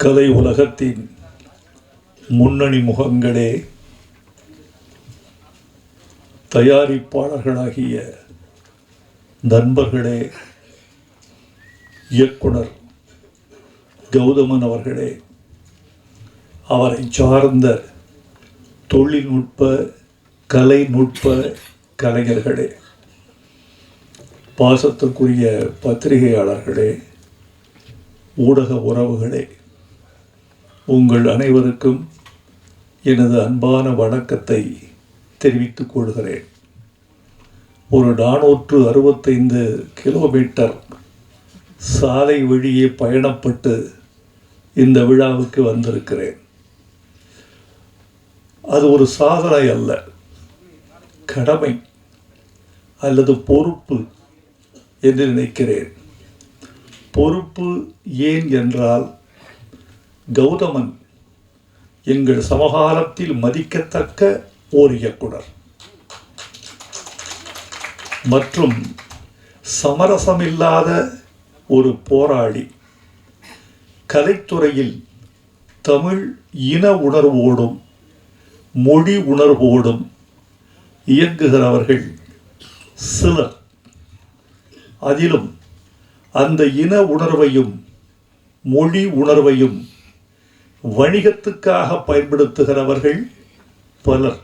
கலை உலகத்தின் முன்னணி முகங்களே, தயாரிப்பாளர்களாகிய நண்பர்களே, இயக்குனர் கௌதமன் அவர்களே, அவரை சார்ந்த தொழில்நுட்ப கலைநுட்ப கலைஞர்களே, பாசத்துக்குரிய பத்திரிகையாளர்களே, ஊடக உறவுகளே, உங்கள் அனைவருக்கும் எனது அன்பான வணக்கத்தை தெரிவித்துக் கொள்கிறேன். ஒரு 465 கிலோமீட்டர் சாலை வழியே பயணப்பட்டு இந்த விழாவுக்கு வந்திருக்கிறேன். அது ஒரு சாதனை அல்ல, கடமை அல்லது பொறுப்பு என்று நினைக்கிறேன். பொறுப்பு ஏன் என்றால், கௌதமன் எங்கள் சமகாலத்தில் மதிக்கத்தக்க ஓர் இயக்குனர் மற்றும் சமரசமில்லாத ஒரு போராளி. கலைத்துறையில் தமிழ் இன உணர்வோடும் மொழி உணர்வோடும் இயங்குகிறவர்கள் சிலர். அதிலும் அந்த இன உணர்வையும் மொழி உணர்வையும் வணிகத்துக்காக பயன்படுத்துகிறவர்கள் பலர்.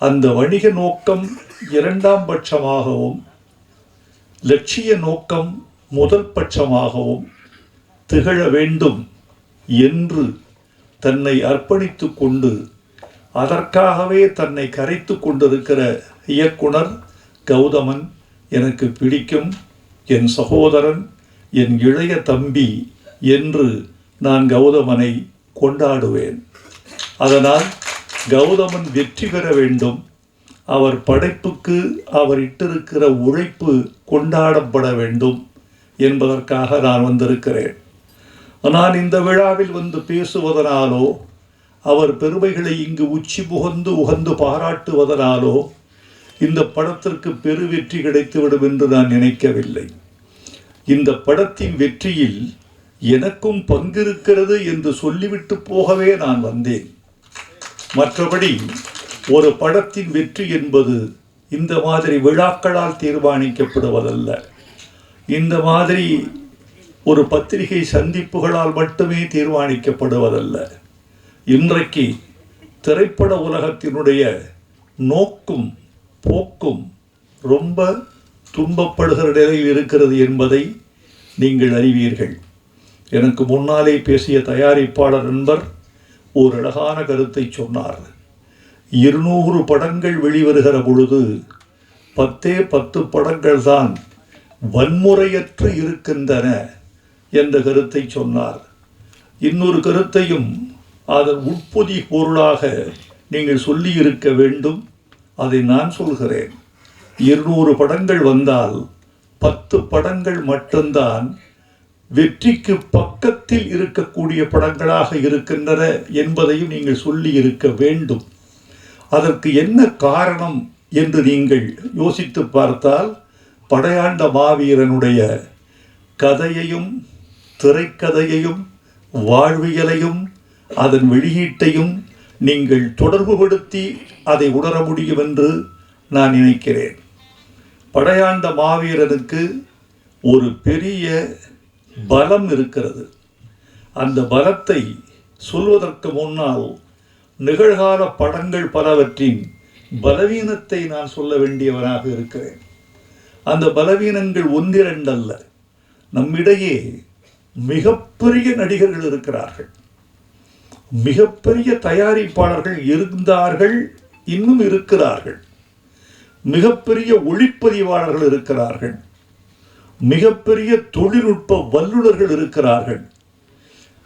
அந்த வணிக நோக்கம் இரண்டாம் பட்சமாகவும் லட்சிய நோக்கம் முதல் பட்சமாகவும் திகழ வேண்டும் என்று தன்னை அர்ப்பணித்து கொண்டு அதற்காகவே தன்னை கரைத்து கொண்டிருக்கிற இயக்குனர் கௌதமன் எனக்கு பிடிக்கும். என் சகோதரன், என் இளைய தம்பி என்று நான் கௌதமனை கொண்டாடுவேன். அதனால் கௌதமன் வெற்றி பெற வேண்டும், அவர் படைப்புக்கு அவர் இட்டிருக்கிற உழைப்பு கொண்டாடப்பட வேண்டும் என்பதற்காக நான் வந்திருக்கிறேன். நான் இந்த விழாவில் வந்து பேசுவதனாலோ அவர் பெருமைகளை இங்கு உச்சி உகந்து பாராட்டுவதனாலோ இந்த படத்திற்கு பெரு வெற்றி கிடைத்துவிடும் என்று நான் நினைக்கவில்லை. இந்த படத்தின் வெற்றியில் எனக்கும் பங்கிருக்கிறது என்று சொல்லிவிட்டு போகவே நான் வந்தேன். மற்றபடி ஒரு படத்தின் வெற்றி என்பது இந்த மாதிரி விழாக்களால் தீர்மானிக்கப்படுவதல்ல, இந்த மாதிரி ஒரு பத்திரிகை சந்திப்புகளால் மட்டுமே தீர்மானிக்கப்படுவதல்ல. இன்றைக்கு திரைப்பட உலகத்தினுடைய நோக்கும் போக்கும் ரொம்ப துன்பப்படுகிற நிலையில் இருக்கிறது என்பதை நீங்கள் அறிவீர்கள். எனக்கு முன்னாலே பேசிய தயாரிப்பாளர் நண்பர் ஒரு அழகான கருத்தை சொன்னார். 200 படங்கள் வெளிவருகிற பொழுது 10 படங்கள் தான் வன்முறையற்று இருக்கின்றன என்ற கருத்தை சொன்னார். இன்னொரு கருத்தையும் அதன் உட்பொதி பொருளாக நீங்கள் சொல்லி இருக்க வேண்டும். அதை நான் சொல்கிறேன். 200 படங்கள் வந்தால் 10 படங்கள் மட்டும்தான் வெற்றிக்கு பக்கத்தில் இருக்கக்கூடிய படங்களாக இருக்கின்றன என்பதையும் நீங்கள் சொல்லி இருக்க வேண்டும். அதற்கு என்ன காரணம் என்று நீங்கள் யோசித்து பார்த்தால், படையாண்ட மாவீரனுடைய கதையையும் திரைக்கதையையும் வாழ்வியலையும் அதன் வெளியீட்டையும் நீங்கள் தொடர்புபடுத்தி அதை உணர முடியும் என்று நான் நினைக்கிறேன். படையாண்ட மாவீரனுக்கு ஒரு பெரிய பலம் இருக்கிறது. அந்த பலத்தை சொல்வதற்கு முன்னால் நிகழ்கால படங்கள் பலவற்றின் பலவீனத்தை நான் சொல்ல வேண்டியவனாக இருக்கிறேன். அந்த பலவீனங்கள் ஒன்றிரண்டல்ல. நம்மிடையே மிகப்பெரிய நடிகர்கள் இருக்கிறார்கள், மிகப்பெரிய தயாரிப்பாளர்கள் இருந்தார்கள், இன்னும் இருக்கிறார்கள், மிகப்பெரிய ஒளிப்பதிவாளர்கள் இருக்கிறார்கள், மிகப்பெரிய தொழில்நுட்ப வல்லுநர்கள் இருக்கிறார்கள்.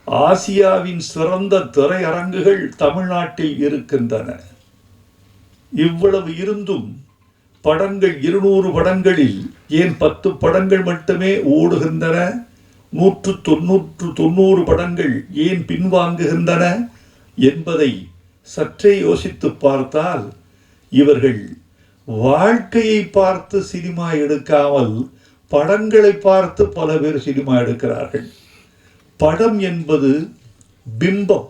ஆசியாவின் சிறந்த திரையரங்குகள் தமிழ்நாட்டில் இருக்கின்றன. இவ்வளவு இருந்தும் படங்கள் 200 படங்களில் ஏன் 10 படங்கள் மட்டுமே ஓடுகின்றன, 190 படங்கள் ஏன் பின்வாங்குகின்றன என்பதை சற்றே யோசித்து பார்த்தால், இவர்கள் வாழ்க்கையை பார்த்து சினிமா எடுக்காமல் படங்களை பார்த்து பல பேர் சினிமா எடுக்கிறார்கள். படம் என்பது பிம்பம்,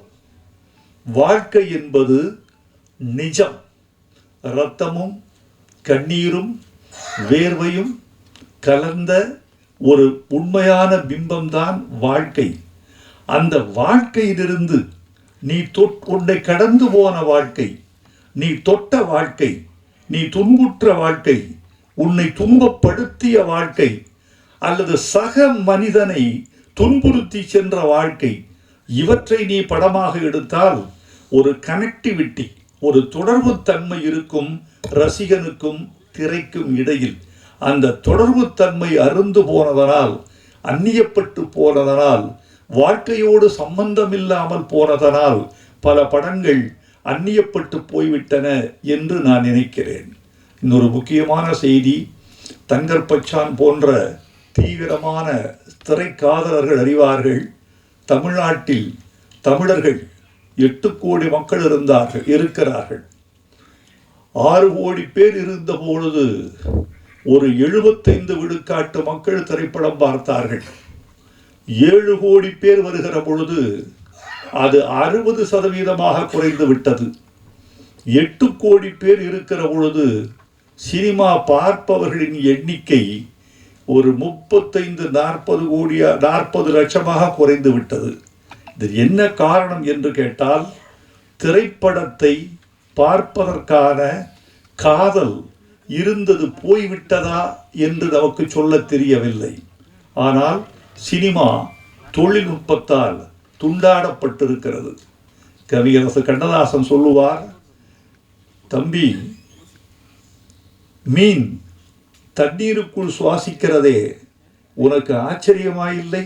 வாழ்க்கை என்பது நிஜம். இரத்தமும் கண்ணீரும் வேர்வையும் கலந்த ஒரு உண்மையான பிம்பம்தான் வாழ்க்கை. அந்த வாழ்க்கையிலிருந்து நீ உன்னை கடந்து போன வாழ்க்கை, நீ தொட்ட வாழ்க்கை, நீ துன்புற்ற வாழ்க்கை, உன்னை துன்பப்படுத்திய வாழ்க்கை, அல்லது சக மனிதனை துன்புறுத்தி சென்ற வாழ்க்கை, இவற்றை நீ படமாக எடுத்தால் ஒரு கனெக்டிவிட்டி, ஒரு தொடர்பு தன்மை இருக்கும் ரசிகனுக்கும் திரைக்கும் இடையில். அந்த தொடர்பு தன்மை அருந்து போனதனால், அந்நியப்பட்டு போனதனால், வாழ்க்கையோடு சம்பந்தம் இல்லாமல் போனதனால் பல படங்கள் அந்நியப்பட்டு போய்விட்டன என்று நான் நினைக்கிறேன். இன்னொரு முக்கியமான செய்தி, தங்கர் பச்சான் போன்ற தீவிரமான திரைக்காதலர்கள் அறிவார்கள். தமிழ்நாட்டில் தமிழர்கள் 8 கோடி மக்கள் இருக்கிறார்கள். 6 கோடி பேர் இருந்த பொழுது ஒரு 75 விழுக்காட்டு மக்கள் திரைப்படம் பார்த்தார்கள். 7 கோடி பேர் வருகிற பொழுது அது 60% குறைந்து விட்டது. 8 கோடி பேர் இருக்கிற பொழுது சினிமா பார்ப்பவர்களின் எண்ணிக்கை ஒரு 35-40 லட்சமாக குறைந்து விட்டது. இது என்ன காரணம் என்று கேட்டால், திரைப்படத்தை பார்ப்பதற்கான காதல் இருந்தது போய்விட்டதா என்று நமக்கு சொல்ல தெரியவில்லை. ஆனால் சினிமா தொழில்நுட்பத்தால் துண்டாடப்பட்டிருக்கிறது. கவியரசு கண்ணதாசன் சொல்லுவார், தம்பி, மீன் தண்ணீருக்குள் சுவாசிக்கிறதே உனக்கு ஆச்சரியமாயில்லை?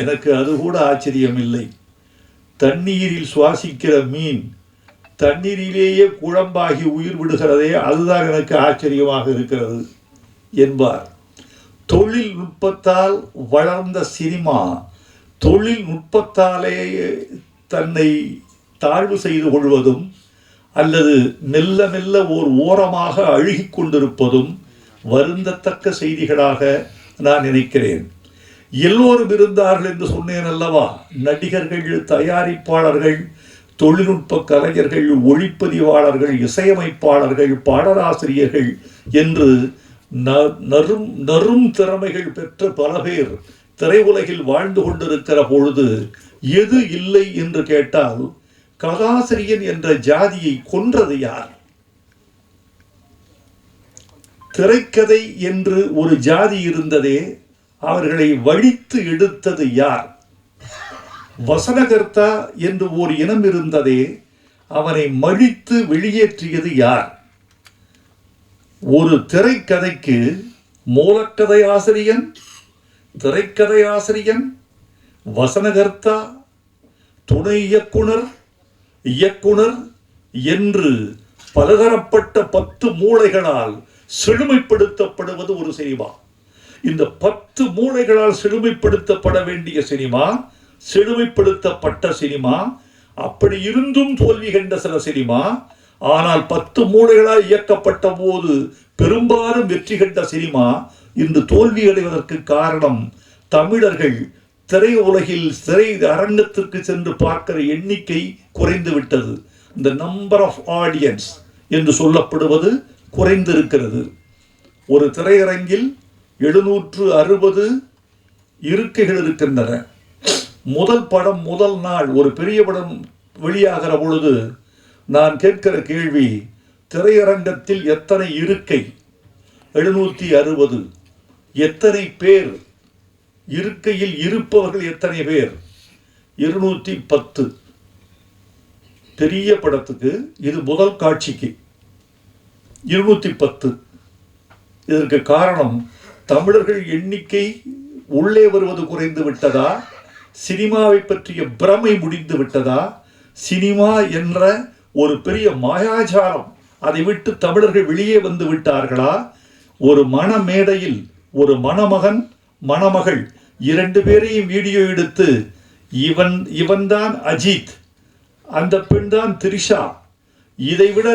எனக்கு அது கூட ஆச்சரியம் இல்லை. தண்ணீரில் சுவாசிக்கிற மீன் தண்ணீரிலேயே குழம்பாகி உயிர் விடுகிறதே, அதுதான் எனக்கு ஆச்சரியமாக இருக்கிறது என்பார். தொழில்நுட்பத்தால் வளர்ந்த சினிமா தொழில்நுட்பத்தாலேயே தன்னை தாழ்வு செய்து கொள்வதும் அல்லது மெல்ல மெல்ல ஓரமாக அழுகி கொண்டிருப்பதும் வருந்தத்தக்க செய்திகளாக நான் நினைக்கிறேன். எல்லோரும் இருந்தார்கள் என்று சொன்னேன் அல்லவா? நடிகர்கள், தயாரிப்பாளர்கள், தொழில்நுட்ப கலைஞர்கள், ஒளிப்பதிவாளர்கள், இசையமைப்பாளர்கள், பாடலாசிரியர்கள் என்று நறும் திறமைகள் பெற்ற பல பேர் திரையுலகில் வாழ்ந்து கொண்டிருக்கிற பொழுது எது இல்லை என்று கேட்டால், கதாசிரியன் என்ற ஜாதியை கொன்றது யார்? திரைக்கதை என்று ஒரு ஜாதி இருந்ததே, அவர்களை வழித்து எடுத்தது யார்? வசனகர்த்தா என்று ஒரு இனம் இருந்ததே, அவனை மழித்து வெளியேற்றியது யார்? ஒரு திரைக்கதைக்கு மூலக்கதை ஆசிரியன், திரைக்கதை ஆசிரியன், வசனகர்த்தா, துணை இயக்குனர், இயக்குனர் என்று பலதரப்பட்ட 10 மூளைகளால் செழுமைப்படுத்தப்படுவது ஒரு சினிமா. இந்த 10 மூளைகளால் செழுமைப்படுத்தப்பட வேண்டிய சினிமா, செழுமைப்படுத்தப்பட்ட சினிமா, அப்படி இருந்தும் தோல்வி கண்ட சில சினிமா, ஆனால் 10 மூளைகளால் இயக்கப்பட்ட போது பெரும்பாலும் வெற்றி கண்ட சினிமா இன்று தோல்வி அடைவதற்கு காரணம் தமிழர்கள் திரையுலகில் திரை அரங்கத்திற்கு சென்று பார்க்கிற எண்ணிக்கை குறைந்து விட்டது. இந்த நம்பர் ஆஃப் ஆடியன்ஸ் என்று சொல்லப்படுவது குறைந்திருக்கிறது. ஒரு திரையரங்கில் 760 இருக்கைகள் இருக்கின்றன. முதல் படம் முதல் நாள் ஒரு பெரிய படம் வெளியாகிற பொழுது நான் கேட்கிற கேள்வி, திரையரங்கத்தில் எத்தனை இருக்கை? 760. எத்தனை பேர் இருக்கையில் இருப்பவர்கள் எத்தனை பேர்? 210. பெரிய படத்துக்கு இது முதல் காட்சிக்கு 210. இதற்கு காரணம் தமிழர்கள் எண்ணிக்கை உள்ளே வருவது குறைந்து விட்டதா? சினிமாவை பற்றிய பிரமை முடிந்து விட்டதா? சினிமா என்ற ஒரு பெரிய மாயாஜாலம், அதை விட்டு தமிழர்கள் வெளியே வந்து விட்டார்களா? ஒரு மணமேடையில் ஒரு மணமகன் மணமகள் 2 பேரையும் வீடியோ எடுத்து, இவன்தான் அஜித், அந்த பெண் தான் திரிஷா, இதைவிட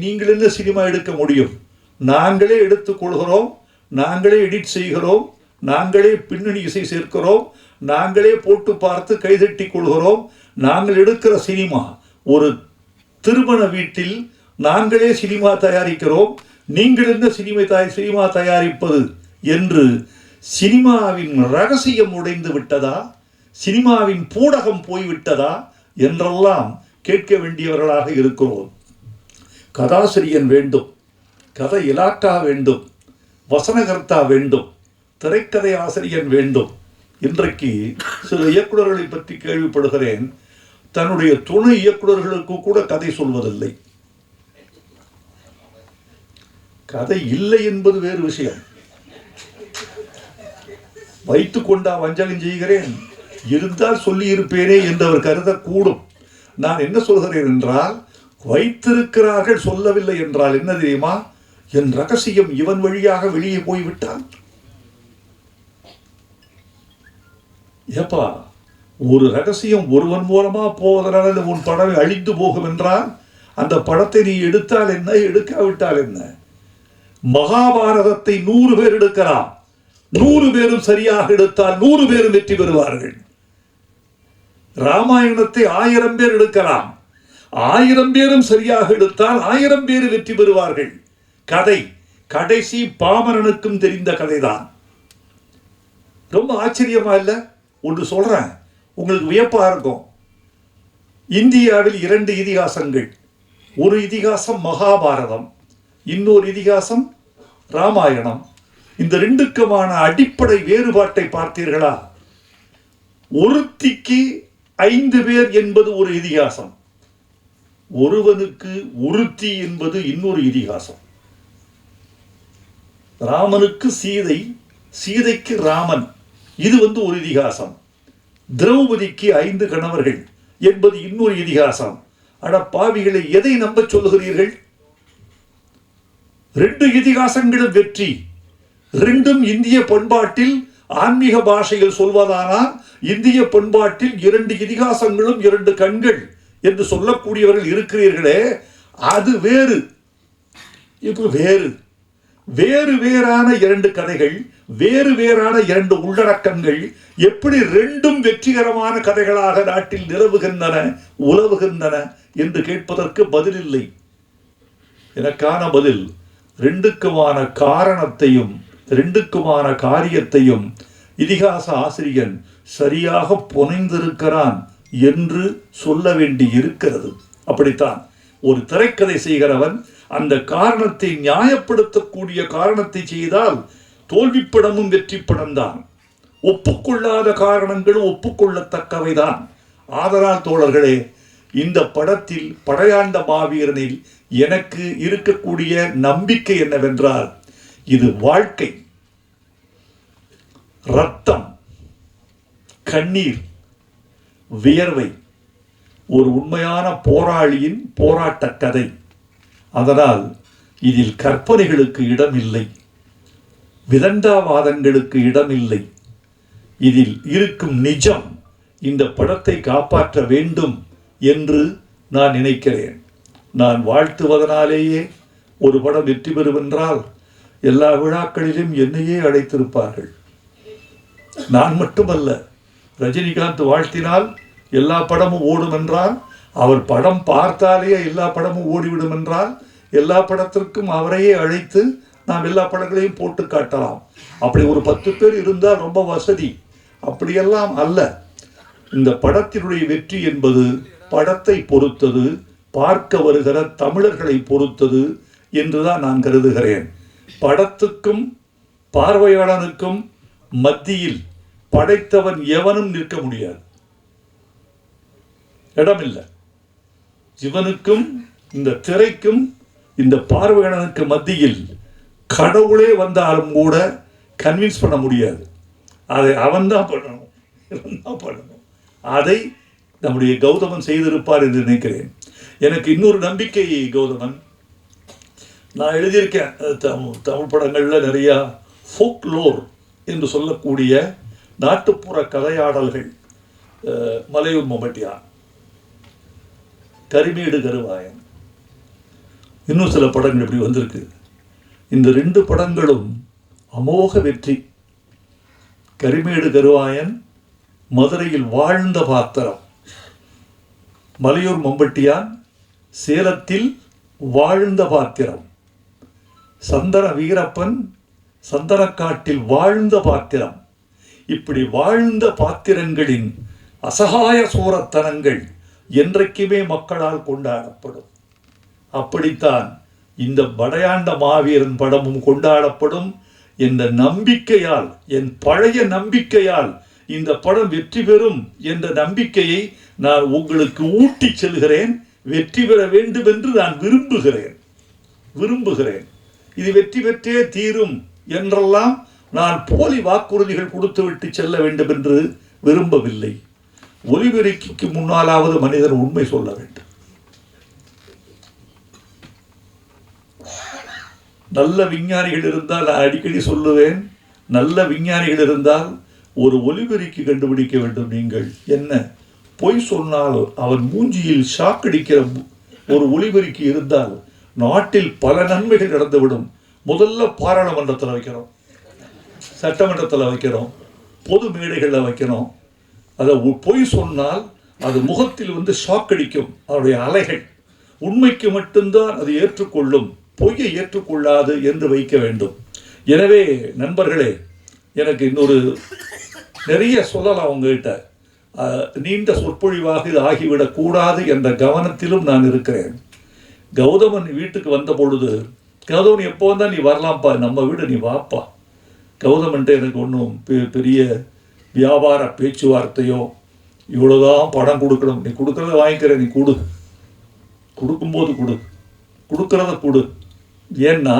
நீங்கள் என்ன சினிமா எடுக்க முடியும்? நாங்களே எடுத்துக்கொள்கிறோம், நாங்களே எடிட் செய்கிறோம், நாங்களே பின்னணி இசை சேர்க்கிறோம், நாங்களே போட்டு பார்த்து கைதட்டி கொள்கிறோம். நாங்கள் எடுக்கிற சினிமா ஒரு திருமண வீட்டில் நாங்களே சினிமா தயாரிக்கிறோம், நீங்கள் என்ன சினிமா தயாரிப்பது என்று சினிமாவின் ரகசியம் உடைந்து விட்டதா, சினிமாவின் பூடகம் போய்விட்டதா என்றெல்லாம் கேட்க வேண்டியவர்களாக இருக்கிறோம். கதாசிரியன் வேண்டும், கதை இலாக்கா வேண்டும், வசனகர்த்தா வேண்டும், திரைக்கதை ஆசிரியன் வேண்டும். இன்றைக்கு சில இயக்குநர்களை பற்றி கேள்விப்படுகிறேன், தன்னுடைய துணை இயக்குநர்களுக்கு கூட கதை சொல்வதில்லை. கதை இல்லை என்பது வேறு விஷயம். வைத்துக் கொண்டா வஞ்சகம் செய்கிறேன், இருந்தால் சொல்லி இருப்பேனே என்று அவர் கருதக்கூடும். நான் என்ன சொல்கிறேன் என்றால், வைத்திருக்கிறார்கள் சொல்லவில்லை என்றால் என்ன தெரியுமா, என் ரகசியம் இவன் வழியாக வெளியே போய்விட்டால். ஏப்பா, ஒரு ரகசியம் ஒருவன் மூலமா போவதனால உன் படம் அழிந்து போகும் என்றால் அந்த படத்தை நீ எடுத்தால் என்ன, எடுக்காவிட்டால் என்ன? மகாபாரதத்தை 100 பேர் எடுக்கலாம், 100 பேரும் சரியாக எடுத்தால் 100 பேரும் வெற்றி பெறுவார்கள். ராமாயணத்தை 1000 பேர் எடுக்கலாம், 1000 பேரும் சரியாக எடுத்தால் 1000 பேர் வெற்றி பெறுவார்கள். கதை கடைசி பாமரனுக்கும் தெரிந்த கதைதான். ரொம்ப ஆச்சரியமா இல்லை? ஒன்று சொல்றேன், உங்களுக்கு வியப்பா இருக்கும். இந்தியாவில் 2 இதிகாசங்கள். ஒரு இதிகாசம் மகாபாரதம், இன்னொரு இதிகாசம் ராமாயணம். இந்த 2க்குமான அடிப்படை வேறுபாட்டை பார்த்தீர்களா? ஒருத்திக்கு 5 பேர் என்பது ஒரு இதிகாசம், ஒருவனுக்கு ஒருத்தி என்பது இன்னொரு இதிகாசம். ராமனுக்கு சீதை, சீதைக்கு ராமன், இது ஒரு இதிகாசம். திரௌபதிக்கு 5 கணவர்கள் என்பது இன்னொரு இதிகாசம். அட பாவிகளை, எதை நம்ப சொல்லுகிறீர்கள்? 2 இதிகாசங்களும் வெற்றி. 2ம் இந்திய பண்பாட்டில் ஆன்மீக பாஷையில் சொல்வதானால் இந்திய பண்பாட்டில் 2 இதிகாசங்களும் 2 கண்கள் என்று சொல்லக்கூடியவர்கள் இருக்கிறீர்களே, அது வேறு. இது வேறு. வேறு வேறான 2 கதைகள், வேறு வேறான 2 உள்ளடக்கங்கள் எப்படி 2ம் வெற்றிகரமான கதைகளாக நாட்டில் நிலவுகின்றன, உலவுகின்றன என்று கேட்பதற்கு பதில் இல்லை. எனக்கான பதில், 2க்குமான காரணத்தையும் 2க்குமான காரியத்தையும் இதிகாச ஆசிரியன் சரியாக புனைந்திருக்கிறான் என்று சொல்ல வேண்டி இருக்கிறது. அப்படித்தான் ஒரு திரைக்கதை செய்கிறவன் அந்த காரணத்தை நியாயப்படுத்தக்கூடிய காரணத்தை செய்தால் தோல்வி படமும் வெற்றி படம்தான். ஒப்புக்கொள்ளாத காரணங்களும் ஒப்புக்கொள்ளத்தக்கவைதான். ஆதலால் தோழர்களே, இந்த படத்தில் படையாண்ட மாவீரனில் எனக்கு இருக்கக்கூடிய நம்பிக்கை என்னவென்றால், இது வாழ்க்கை, ரத்தம், கண்ணீர், வியர்வை, ஒரு உண்மையான போராளியின் போராட்ட கதை. அதனால் இதில் கற்பனைகளுக்கு இடமில்லை, விதண்டாவாதங்களுக்கு இடமில்லை. இதில் இருக்கும் நிஜம் இந்த படத்தை காப்பாற்ற வேண்டும் என்று நான் நினைக்கிறேன். நான் வாழ்த்துவதனாலேயே ஒரு படம் வெற்றி பெறுவென்றால் எல்லா விழாக்களிலும் என்னையே அழைத்திருப்பார்கள். நான் மட்டுமல்ல, ரஜினிகாந்த் வாழ்த்தினால் எல்லா படமும் ஓடும் என்றால், அவர் படம் பார்த்தாலே எல்லா படமும் ஓடிவிடும் என்றால், எல்லா படத்திற்கும் அவரையே அழைத்து நாம் எல்லா படங்களையும் போட்டு காட்டலாம். அப்படி ஒரு 10 பேர் இருந்தால் ரொம்ப வசதி. அப்படியெல்லாம் அல்ல. இந்த படத்தினுடைய வெற்றி என்பது படத்தை பொறுத்தது, பார்க்க வருகிற தமிழர்களை பொறுத்தது என்றுதான் நான் கருதுகிறேன். படத்துக்கும் பார்வையாளனுக்கும் மத்தியில் படைத்தவன் எவனும் நிற்க முடியாது, இடமில்லை. இவனுக்கும் இந்த திரைக்கும் இந்த பார்வையாளனுக்கு மத்தியில் கடவுளே வந்தாலும் கூட கன்வின்ஸ் பண்ண முடியாது. அதை அவன்தான் பண்ணணும், இவன்தான் பண்ணணும். அதை நம்முடைய கௌதமன் செய்திருப்பார் என்று நினைக்கிறேன். எனக்கு இன்னொரு நம்பிக்கை கௌதமன், நான் எழுதியிருக்கேன் தமிழ் படங்களில் நிறையா ஃபோக்லோர் என்று சொல்லக்கூடிய நாட்டுப்புற கதையாடல்கள், மலையூர் மொமட்டியான், கரிமேடு கருவாயன், இன்னும் சில படங்கள் இப்படி வந்திருக்கு. இந்த 2 படங்களும் அமோக வெற்றி. கரிமேடு கருவாயன் மதுரையில் வாழ்ந்த பாத்திரம், மலையூர் மம்பட்டியான் சேலத்தில் வாழ்ந்த பாத்திரம், சந்தன வீரப்பன் சந்தனக்காட்டில் வாழ்ந்த பாத்திரம். இப்படி வாழ்ந்த பாத்திரங்களின் அசகாய சூரத்தனங்கள் என்றைக்குமே மக்களால் கொண்டாடப்படும். அப்படித்தான் இந்த படையாண்ட மாவீரன் படமும் கொண்டாடப்படும் என்ற நம்பிக்கையால், என் பழைய நம்பிக்கையால் இந்த படம் வெற்றி பெறும் என்ற நம்பிக்கையை நான் உங்களுக்கு ஊட்டி செல்கிறேன். வெற்றி பெற வேண்டும் என்று நான் விரும்புகிறேன். இது வெற்றி பெற்றே தீரும் என்றெல்லாம் நான் போலி வாக்குறுதிகள் கொடுத்துவிட்டு செல்ல வேண்டும் என்று விரும்பவில்லை. ஒலிபெருக்கிக்கு முன்னாலாவது மனிதன் உண்மை சொல்ல வேண்டும். நல்ல விஞ்ஞானிகள் இருந்தால், நான் அடிக்கடி சொல்லுவேன், நல்ல விஞ்ஞானிகள் இருந்தால் ஒரு ஒலிபெருக்கி கண்டுபிடிக்க வேண்டும். நீங்கள் என்ன பொய் சொன்னால் அவன் மூஞ்சியில் ஷாக்கடிக்கிற ஒரு ஒலிபெருக்கி இருந்தால் நாட்டில் பல நன்மைகள் நடந்துவிடும். முதல்ல பாராளுமன்றத்தில் வைக்கிறோம், சட்டமன்றத்தில் வைக்கிறோம், பொது மேடைகளில் வைக்கிறோம். அதை பொய் சொன்னால் அது முகத்தில் வந்து ஷாக்கடிக்கும். அவருடைய அலைகள் உண்மைக்கு மட்டும்தான் அது ஏற்றுக்கொள்ளும், பொய்யை ஏற்றுக்கொள்ளாது என்று வைக்க வேண்டும். எனவே நண்பர்களே, எனக்கு இன்னொரு நிறைய சொல்லலாம் உங்ககிட்ட. நீண்ட சொற்பொழிவாக இது ஆகிவிடக்கூடாது என்ற கவனத்திலும் நான் இருக்கிறேன். கௌதமன் வீட்டுக்கு வந்த பொழுது, கௌதமன் எப்போ வந்தால் நீ வரலாம்ப்பா, நம்ம வீடு நீ வாப்பா. கௌதமன்ட்டு எனக்கு ஒன்றும் பெரிய வியாபார பேச்சுவார்த்தையோ இவ்வளோதான் படம் கொடுக்கணும், நீ கொடுக்குறத வாங்கிக்கிறேன், நீ கொடுக்கும்போது கொடுக்குறத கொடு. ஏன்னா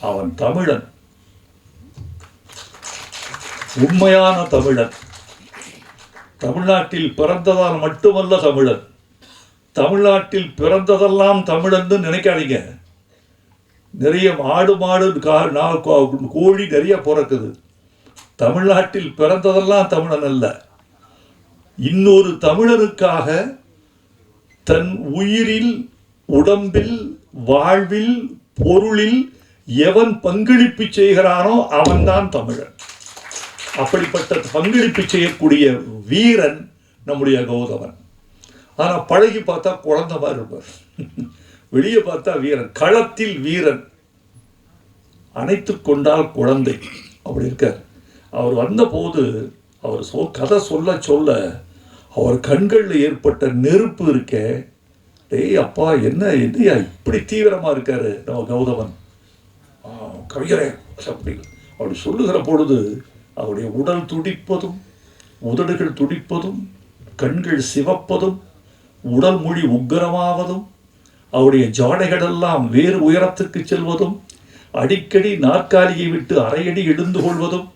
அவன் தமிழன், உண்மையான தமிழன். தமிழ்நாட்டில் பிறந்ததால் மட்டுமல்ல தமிழன், தமிழ்நாட்டில் பிறந்ததெல்லாம் தமிழன்னு நினைக்காதீங்க. நிறைய மாடு கோழி நிறைய பிறக்குது. தமிழ்நாட்டில் பிறந்ததெல்லாம் தமிழன் அல்ல. இன்னொரு தமிழனுக்காக தன் உயிரில், உடம்பில், வாழ்வில், பொருளில் எவன் பங்களிப்பு செய்கிறானோ அவன்தான் தமிழன். அப்படிப்பட்ட பங்களிப்பு செய்யக்கூடிய வீரன் நம்முடைய கௌதமன். ஆனால் பழகி பார்த்தா குழந்தை மாதிரி இருப்பார், வெளியே பார்த்தா வீரன், களத்தில் வீரன், அணைத்து கொண்டால் குழந்தை, அப்படி இருக்கார். அவர் வந்தபோது அவர் கதை சொல்ல அவர் கண்களில் ஏற்பட்ட நெருப்பு இருக்க, டேய் அப்பா என்னையா இப்படி தீவிரமாக இருக்காரு நம்ம கௌதமன் கவிஞரே அப்படி சொல்லுகிற பொழுது அவருடைய உடல் துடிப்பதும், உதடுகள் துடிப்பதும், கண்கள் சிவப்பதும், உடல் மொழி உக்கிரமாவதும், அவருடைய ஜாடைகளெல்லாம் வேறு உயரத்துக்கு செல்வதும், அடிக்கடி நாற்காலியை விட்டு அரையடி எழுந்து கொள்வதும்,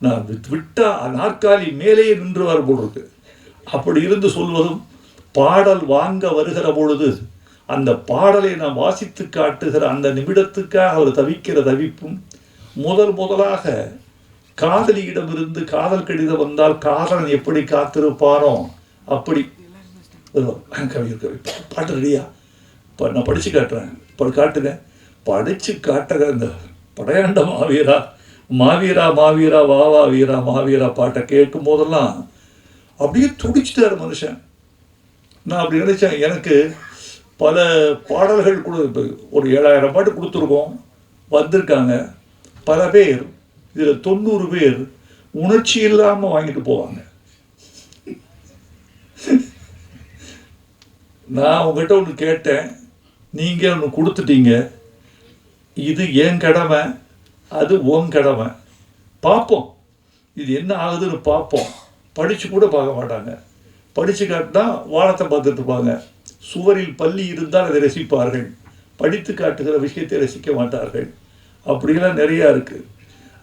நான் விட்டா நாற்காலி மேலேயே நின்றுவார் போல் இருக்கு அப்படி இருந்து சொல்வதும், பாடல் வாங்க வருகிற பொழுது அந்த பாடலை நாம் வாசித்து காட்டுகிற அந்த நிமிடத்துக்காக அவர் தவிக்கிற தவிப்பும், முதலாக காதலியிடமிருந்து காதல் கடிதம் வந்தால் காதலன் எப்படி காத்திருப்பானோ அப்படி. கவிஞர் பாட்டு ரெடியா? இப்போ நான் படித்து காட்டுறேன், இப்போ காட்டுங்க, படித்து காட்டுற அந்த படையாண்ட மாவீரா மாவீரா மாவீரா வாவா வீரா மாவீரா பாட்டை கேட்கும் போதெல்லாம் அப்படியே துடிச்சிட்டார் மனுஷன். நான் அப்படி நினைச்சேன், எனக்கு பல பாடல்கள் ஒரு 7000 பாட்டு கொடுத்துருக்கோம், வந்திருக்காங்க பல பேர். இதில் 90 பேர் உணர்ச்சி இல்லாமல் வாங்கிட்டு போவாங்க. நான் உங்ககிட்ட ஒன்று கேட்டேன், நீங்கள் ஒன்று கொடுத்துட்டீங்க, இது என் கடமை, அது உன் கடமை, பார்ப்போம் இது என்ன ஆகுதுன்னு பார்ப்போம். படித்து கூட பார்க்க மாட்டாங்க, படித்து காட்டினா வானத்தை பார்த்துட்டு இருப்பாங்க. சுவரில் பள்ளி இருந்தால் அதை ரசிப்பார்கள், படித்து காட்டுகிற விஷயத்தை ரசிக்க மாட்டார்கள். அப்படிலாம் நிறையா இருக்குது.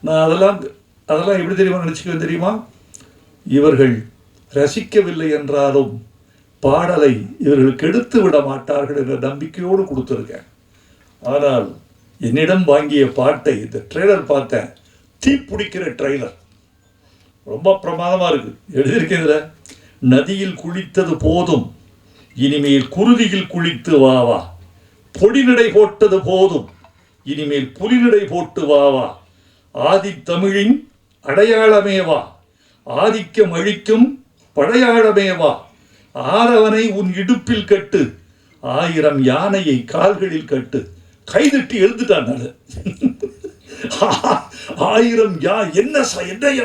நான் அதெல்லாம் எப்படி தெரியுமா நினச்சிக்குவேன் தெரியுமா? இவர்கள் ரசிக்கவில்லை என்றாலும் பாடலை இவர்கள் கெடுத்து விட மாட்டார்கள் என்ற நம்பிக்கையோடு கொடுத்துருக்கேன். ஆனால் என்னிடம் வாங்கிய பாட்டை, இந்த ட்ரெய்லர் பார்த்தேன், தீப்பிடிக்கிற ட்ரெய்லர், ரொம்ப பிரமாதமாக இருக்குது. எழுதியிருக்கிறதுல, நதியில் குளித்தது போதும், இனிமேல் குருதியில் குளித்து வாவா, பொடிநடை போட்டது போதும், இனிமேல் புலிநடை போட்டு வாவா, ஆதித்தமிழின் அடையாளமேவா, ஆதிக்கம் அழிக்கும் படையாளமேவா, ஆதவனை உன் இடுப்பில் கட்டு, 1000 யானையை கால்களில் கட்டு. கைதட்டி எழுந்துட்டான். 1000 என்ன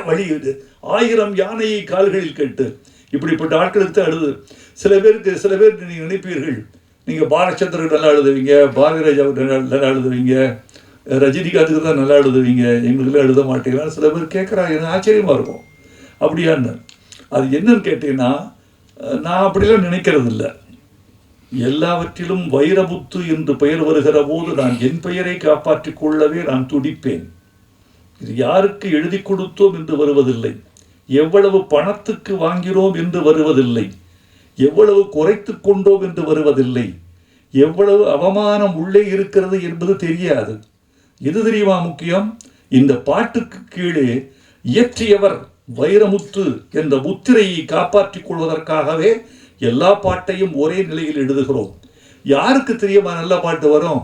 வழி இது? 1000 யானையை கால்களில் கட்டு. இப்படிப்பட்ட ஆட்களுக்கு அழுது. சில பேருக்கு நீங்கள் நினைப்பீர்கள், நீங்கள் பாலச்சந்திரன் நல்லா எழுதுவீங்க, பாரதிராஜாவுக்கு நல்லா எழுதுவீங்க, ரஜினிகாந்துக்கு தான் நல்லா எழுதுவீங்க, எங்களுக்குலாம் எழுத மாட்டேங்கிறான்னு சில பேர் கேட்குறாங்க. எனக்கு ஆச்சரியமாக இருக்கும். அப்படியான்னு அது என்னன்னு கேட்டீங்கன்னா, நான் அப்படிலாம் நினைக்கிறது இல்லை. எல்லாவற்றிலும் வைரமுத்து என்று பெயர் வருகிற போது நான் என் பெயரை காப்பாற்றிக் கொள்ளவே நான் துடிப்பேன். இது யாருக்கு எழுதி கொடுத்தோம் என்று வருவதில்லை, எவ்வளவு பணத்துக்கு வாங்கினோம் என்று வருவதில்லை, எவ்வளவு குறைத்து கொண்டோம் என்று வருவதில்லை, எவ்வளவு அவமானம் உள்ளே இருக்கிறது என்பது தெரியாது. எது தெரியுமா முக்கியம்? இந்த பாட்டுக்கு கீழே இயற்றியவர் வைரமுத்து என்ற முத்திரையை காப்பாற்றிக் கொள்வதற்காகவே எல்லா பாட்டையும் ஒரே நிலையில் எழுதுகிறோம். யாருக்கு தெரியுமா நல்ல பாட்டு வரும்?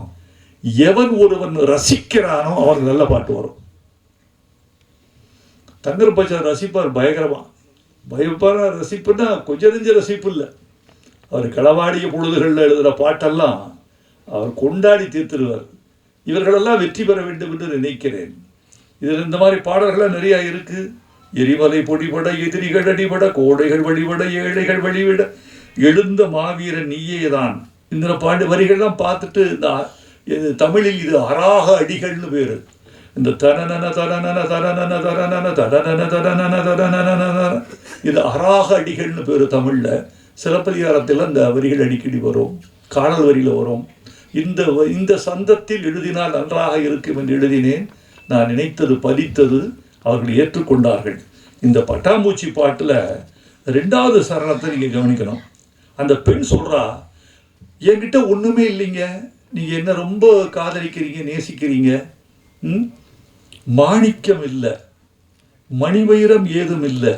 எவன் ஒருவன் ரசிக்கிறானோ அவனுக்கு நல்ல பாட்டு வரும். தங்கர்பச்சான் ரசிப்பார், பயங்கரமா பயப்பார ரசிப்புன்னா கொஞ்சம் நெஞ்ச ரசிப்பு இல்லை. அவர் களவாடிய பொழுதுகளில் எழுதுகிற பாட்டெல்லாம் அவர் கொண்டாடி தீர்த்துருவார். இவர்களெல்லாம் வெற்றி பெற வேண்டும் என்று நினைக்கிறேன். இதில் இந்த மாதிரி பாடல்கள்லாம் நிறையா இருக்குது. எரிமலை பொடிபட, எதிரிகள் அடிபட, கோடைகள் வழிபட, ஏழைகள் வழிவிட, எழுந்த மாவீரன் நீயேதான். இந்த பாட்டு வரிகள்லாம் பார்த்துட்டு இந்த தமிழில் இது அராக அடிகள்னு பேர். இந்த தனனன தனனன தனனன தனனன தனனன தனனன தனனன இது அராக அடிகள்னு பேர் தமிழில். சிலப்பதிகாரத்தில் அந்த வரிகள் அடிக்கடி வரும், காணல் வரியில் வரும். இந்த சந்தத்தில் எழுதினால் நன்றாக இருக்கும் என்று எழுதினேன். நான் நினைத்தது பலித்தது, அவர்கள் ஏற்றுக்கொண்டார்கள். இந்த பட்டாம்பூச்சி பாட்டில் 2வது சரணத்தை நீங்கள் கவனிக்கணும். அந்த பெண் சொல்கிறா, என்கிட்ட ஒன்றுமே இல்லைங்க, நீங்கள் என்ன ரொம்ப காதலிக்கிறீங்க, நேசிக்கிறீங்க, மாணிக்கம் இல்லை, மணிவைரம் ஏதும் இல்லை,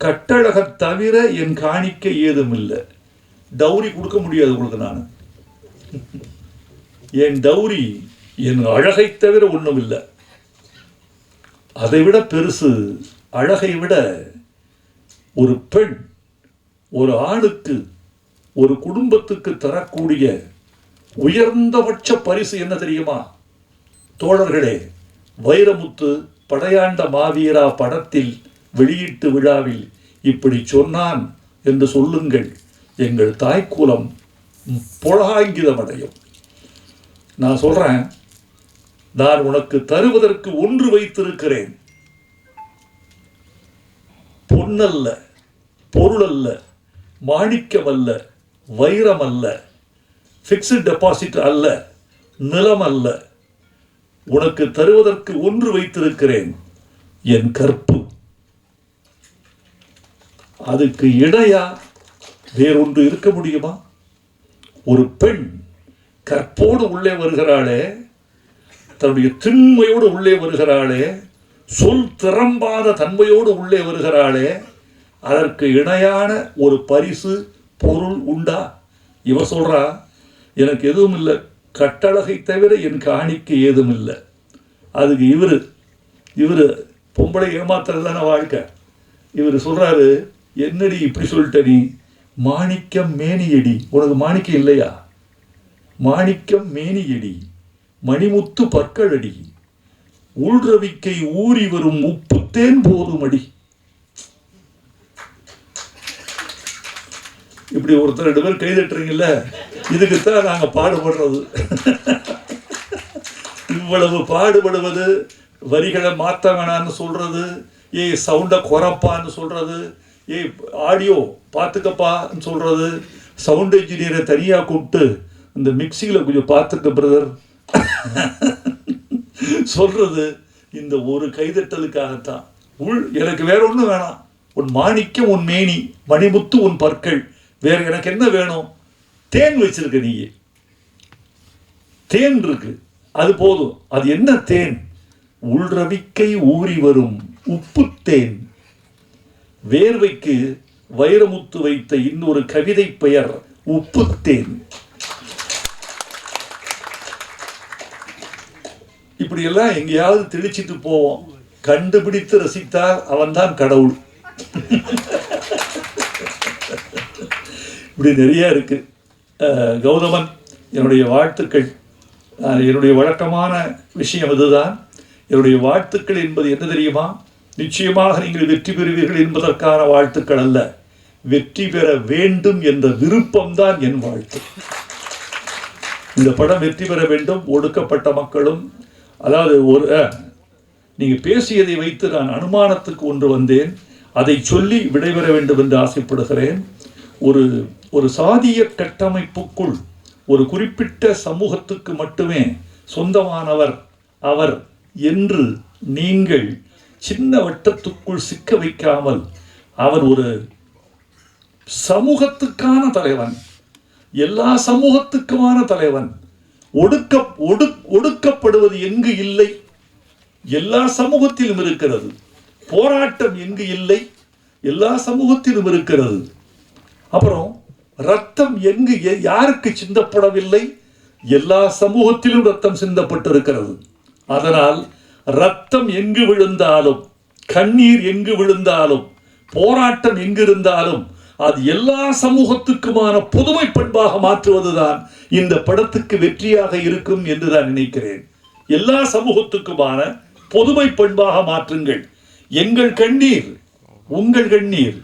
கட்டழக தவிர என் காணிக்க ஏதும் இல்லை. டௌரி கொடுக்க முடியாது உங்களுக்கு நான். என் டௌரி என் அழகை தவிர ஒன்றும் இல்லை. அதை விட பெருசு, அழகை விட ஒரு பெண் ஒரு ஆணுக்கு, ஒரு குடும்பத்துக்கு தரக்கூடிய உயர்ந்தபட்ச பரிசு என்ன தெரியுமா தோழர்களே? வைரமுத்து படையாண்ட மாவீரா படத்தில் வெளியீட்டு விழாவில் இப்படி சொன்னான் என்று சொல்லுங்கள், எங்கள் தாய்க்குலம் புலகாங்கிதமடையும். நான் சொல்றேன், நான் உனக்கு தருவதற்கு ஒன்று வைத்திருக்கிறேன். பொன்னல்ல, பொருள் அல்ல, மாணிக்கம் அல்ல, வைரம் அல்ல, ஃபிக்ஸ்டு டெபாசிட் அல்ல, நிலம் அல்ல. உனக்கு தருவதற்கு ஒன்று வைத்திருக்கிறேன், என் கற்பு. அதுக்கு இடையா வேறொன்று இருக்க முடியுமா? ஒரு பெண் கற்போடு உள்ளே வருகிறாளே, தன்னுடைய திண்மையோடு உள்ளே வருகிறாளே, சொல் திறம்பாத தன்மையோடு உள்ளே வருகிறாளே, அதற்கு இணையான ஒரு பரிசு பொருள் உண்டா? இவ சொல்றா, எனக்கு எதுவும் இல்லை, கட்டழகை தவிர என் காணிக்க ஏதும் இல்லை. அதுக்கு இவர் பொம்பளை ஏமாத்துறது தானே வாழ்க்கை. இவர் சொல்றாரு, என்னடி இப்படி சொல்லிட்ட நீ? மாணிக்கம் மேனியடி, உனக்கு மாணிக்கம் இல்லையா? மாணிக்கம் மேனியடி, மணிமுத்து பற்களடி, உள்ரவிக்கை ஊறி வரும் உப்புத்தேன் போதுமடி. இப்படி ஒருத்தர் 2 பேர் கைதட்டுறீங்கல்ல, இதுக்குத்தான் நாங்கள் பாடுபடுறது. இவ்வளவு பாடுபடுவது, வரிகளை மாற்ற வேணான்னு சொல்றது, சவுண்டை குறைப்பான்னு சொல்றது, ஆடியோ பார்த்துக்கப்பான்னு சொல்றது, சவுண்ட் இன்ஜினியரை தனியாக கூப்பிட்டு இந்த மிக்சியில் கொஞ்சம் பார்த்துக்க பிரதர் சொல்றது, இந்த ஒரு கைதட்டலுக்காகத்தான். எனக்கு வேற ஒன்றும் வேணாம். உன் மாணிக்கம் உன் மேனி, மணிமுத்து உன் பற்கள், வேற எனக்கு என்ன வேணும்? தேன் வச்சிருக்க நீ, தேன் இருக்கு, அது போதும். அது என்ன தேன்? உள்ரவிக்கை ஊறி வரும் உப்பு தேன். வேர்வைக்கு வைரமுத்து வைத்த இன்னொரு கவிதை பெயர் உப்புத்தேன். இப்படியெல்லாம் எங்கேயாவது தெளிச்சிட்டு போவோம். கண்டுபிடித்து ரசித்தால் அவன்தான் கடவுள். இப்படி நிறைய இருக்கு. கௌதமன், என்னுடைய வாழ்த்துக்கள். என்னுடைய வழக்கமான விஷயம் இதுதான். என்னுடைய வாழ்த்துக்கள் என்பது என்ன தெரியுமா? நிச்சயமாக நீங்கள் வெற்றி பெறுவீர்கள் என்பதற்கான வாழ்த்துக்கள் அல்ல, வெற்றி பெற வேண்டும் என்ற விருப்பம்தான் என் வாழ்த்து. இந்த படம் வெற்றி பெற வேண்டும். ஒடுக்கப்பட்ட மக்களும், அதாவது நீங்கள் பேசியதை வைத்து நான் அனுமானத்துக்கு ஒன்று வந்தேன், அதை சொல்லி விடைபெற வேண்டும் என்று ஆசைப்படுகிறேன். ஒரு சாதிய கட்டமைப்புக்குள் ஒரு குறிப்பிட்ட சமூகத்துக்கு மட்டுமே சொந்தமானவர் அவர் என்று நீங்கள் சின்ன வட்டத்துக்குள் சிக்க வைக்காமல், அவர் ஒரு சமூகத்துக்கான தலைவன், எல்லா சமூகத்துக்குமான தலைவன். ஒடுக்கப்படுவது எங்கு இல்லை? எல்லா சமூகத்திலும் இருக்கிறது. போராட்டம் எங்கு இல்லை? எல்லா சமூகத்திலும் இருக்கிறது. அப்புறம் ரத்தம் எங்கு யாருக்கு சிந்தப்படவில்லை? எல்லா சமூகத்திலும் ரத்தம் சிந்தப்பட்டிருக்கிறது. அதனால் ரத்தம் எங்கு விழுந்தாலும், கண்ணீர் எங்கு விழுந்தாலும், போராட்டம் எங்கு இருந்தாலும் அது எல்லா சமூகத்துக்குமான பொதுமை பண்பாக மாற்றுவதுதான் இந்த படத்துக்கு வெற்றியாக இருக்கும் என்று நான் நினைக்கிறேன். எல்லா சமூகத்துக்குமான பொதுமை பண்பாக மாற்றுங்கள். எங்கள் கண்ணீர் உங்கள் கண்ணீர்,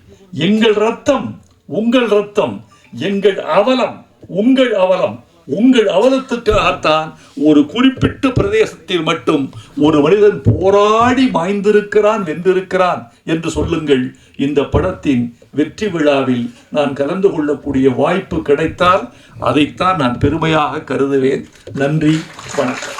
எங்கள் ரத்தம் உங்கள் ரத்தம், எங்கள் அவலம் உங்கள் அவலம். உங்கள் அவலத்துக்காகத்தான் ஒரு குறிப்பிட்ட பிரதேசத்தில் மட்டும் ஒரு மனிதன் போராடி மாய்ந்திருக்கிறான், வென்றிருக்கிறான் என்று சொல்லுங்கள். இந்த படத்தின் வெற்றி விழாவில் நான் கலந்து கொள்ளக்கூடிய வாய்ப்பு கிடைத்தால் அதைத்தான் நான் பெருமையாக கருதுவேன். நன்றி, வணக்கம்.